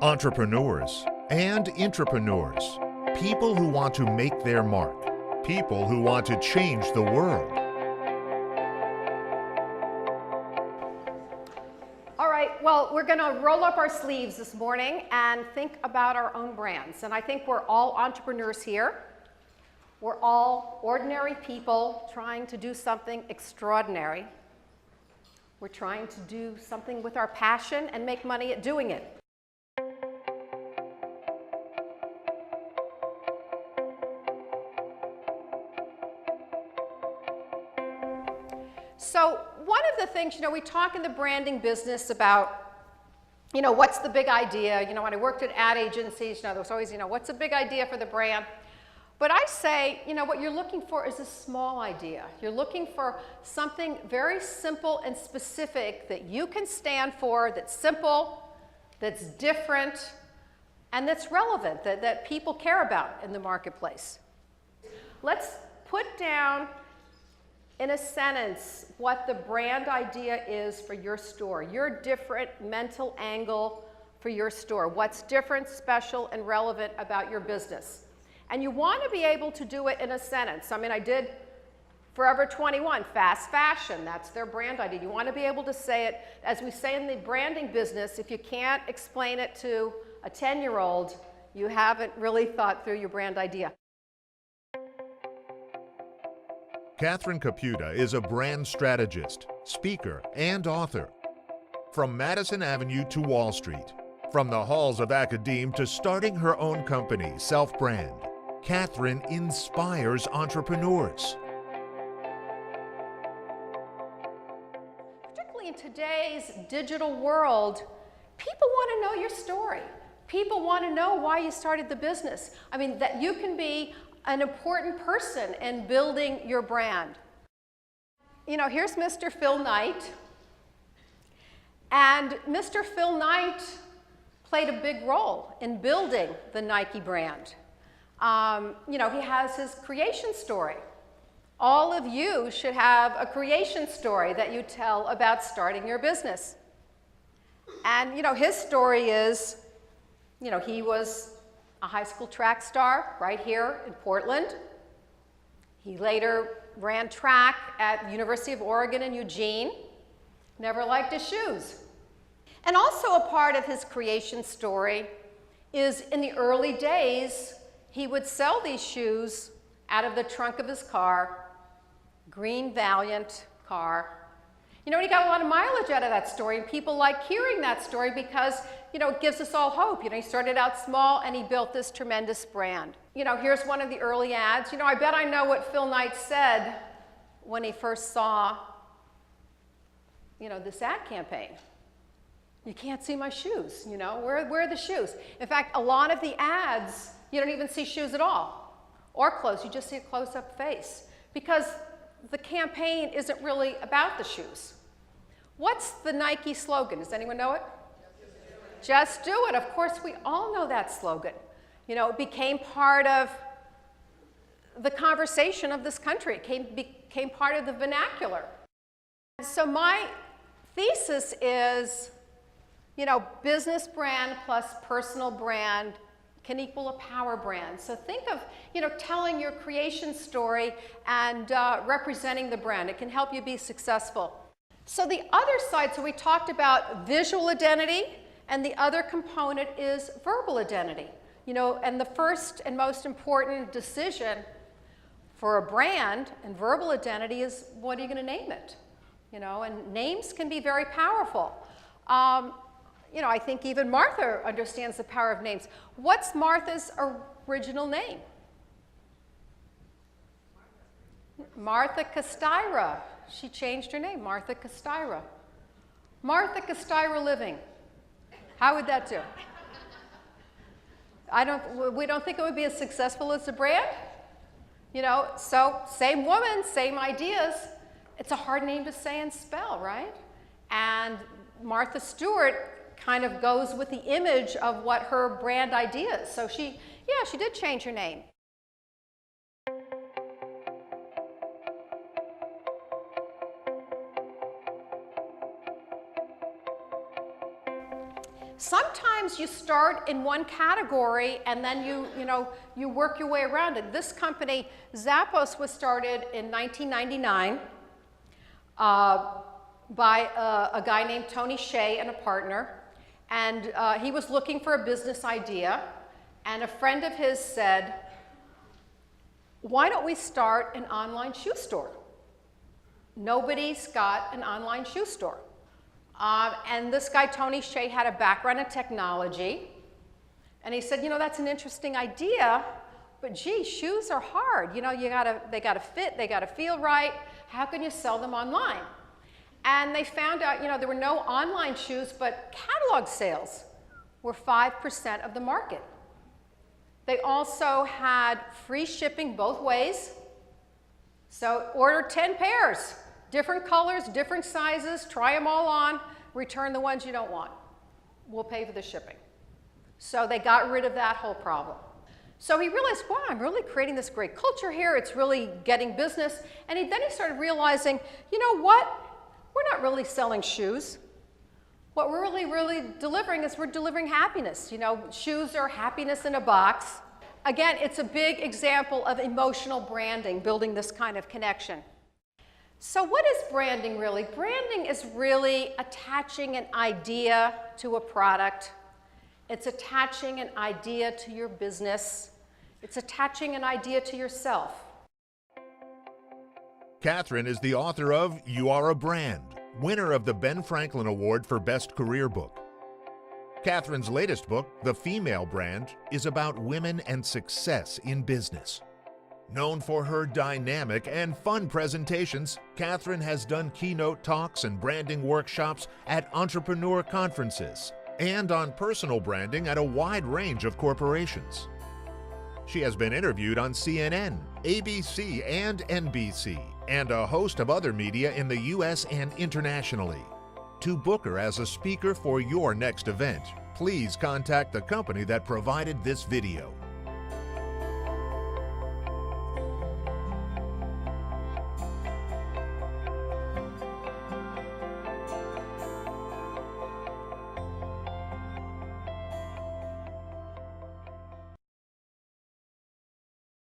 Entrepreneurs and intrapreneurs, people who want to make their mark, people who want to change the world. All right, well, we're going to roll up our sleeves this morning and think about our own brands. And I think we're all entrepreneurs here. We're all ordinary people trying to do something extraordinary. We're trying to do something with our passion and make money at doing it. So one of the things, we talk in the branding business about, what's the big idea? When I worked at ad agencies, there was always, what's a big idea for the brand? But I say, what you're looking for is a small idea. You're looking for something very simple and specific that you can stand for, that's simple, that's different, and that's relevant, that people care about in the marketplace. Let's put down in a sentence what the brand idea is for your store, your different mental angle for your store. What's different, special, and relevant about your business? And you want to be able to do it in a sentence. I did Forever 21, fast fashion, that's their brand idea. You want to be able to say it, as we say in the branding business, if you can't explain it to a 10-year-old, you haven't really thought through your brand idea. Catherine Kaputa is a brand strategist, speaker, and author. From Madison Avenue to Wall Street, from the halls of academe to starting her own company, Self-Brand, Catherine inspires entrepreneurs. Particularly in today's digital world, people want to know your story. People want to know why you started the business. That you can be an important person in building your brand. Here's Mr. Phil Knight. And Mr. Phil Knight played a big role in building the Nike brand. He has his creation story. All of you should have a creation story that you tell about starting your business. And, his story is, he was a high school track star right here in Portland. He later ran track at University of Oregon in Eugene. Never liked his shoes. And also a part of his creation story is in the early days, he would sell these shoes out of the trunk of his car, green Valiant car. He got a lot of mileage out of that story, and people like hearing that story because, it gives us all hope. He started out small and he built this tremendous brand. Here's one of the early ads. I bet I know what Phil Knight said when he first saw, this ad campaign. You can't see my shoes, where are the shoes? In fact, a lot of the ads, you don't even see shoes at all, or clothes, you just see a close-up face, because the campaign isn't really about the shoes. What's the Nike slogan? Does anyone know it? Just do it. Of course, we all know that slogan. It became part of the conversation of this country. It became part of the vernacular. So my thesis is, business brand plus personal brand can equal a power brand. So think of, telling your creation story and representing the brand. It can help you be successful. So the other side, so we talked about visual identity, and the other component is verbal identity. And the first and most important decision for a brand and verbal identity is, what are you going to name it? And names can be very powerful. I think even Martha understands the power of names. What's Martha's original name? Martha Castyra. She changed her name, Martha Castyra. Martha Castyra Living. How would that do? We don't think it would be as successful as the brand? So same woman, same ideas. It's a hard name to say and spell, right? And Martha Stewart kind of goes with the image of what her brand idea is. So she did change her name. Sometimes sometimes you start in one category and then you work your way around it. This company, Zappos, was started in 1999 by a guy named Tony Hsieh and a partner. And he was looking for a business idea. And a friend of his said, why don't we start an online shoe store? Nobody's got an online shoe store. And this guy, Tony Hsieh, had a background in technology. And he said, that's an interesting idea, but gee, shoes are hard. They gotta fit, they gotta feel right. How can you sell them online? And they found out, there were no online shoes, but catalog sales were 5% of the market. They also had free shipping both ways. So order 10 pairs, different colors, different sizes, try them all on, return the ones you don't want. We'll pay for the shipping. So they got rid of that whole problem. So he realized, wow, I'm really creating this great culture here. It's really getting business. And then he started realizing, you know what? We're not really selling shoes. What we're really delivering is we're delivering happiness. Shoes are happiness in a box. Again, it's a big example of emotional branding, building this kind of connection. So what is branding really? Branding is really attaching an idea to a product. It's attaching an idea to your business. It's attaching an idea to yourself. Catherine is the author of You Are a Brand, winner of the Ben Franklin Award for Best Career Book. Catherine's latest book, The Female Brand, is about women and success in business. Known for her dynamic and fun presentations, Catherine has done keynote talks and branding workshops at entrepreneur conferences and on personal branding at a wide range of corporations. She has been interviewed on CNN, ABC, and NBC, and a host of other media in the U.S. and internationally. To book her as a speaker for your next event, please contact the company that provided this video.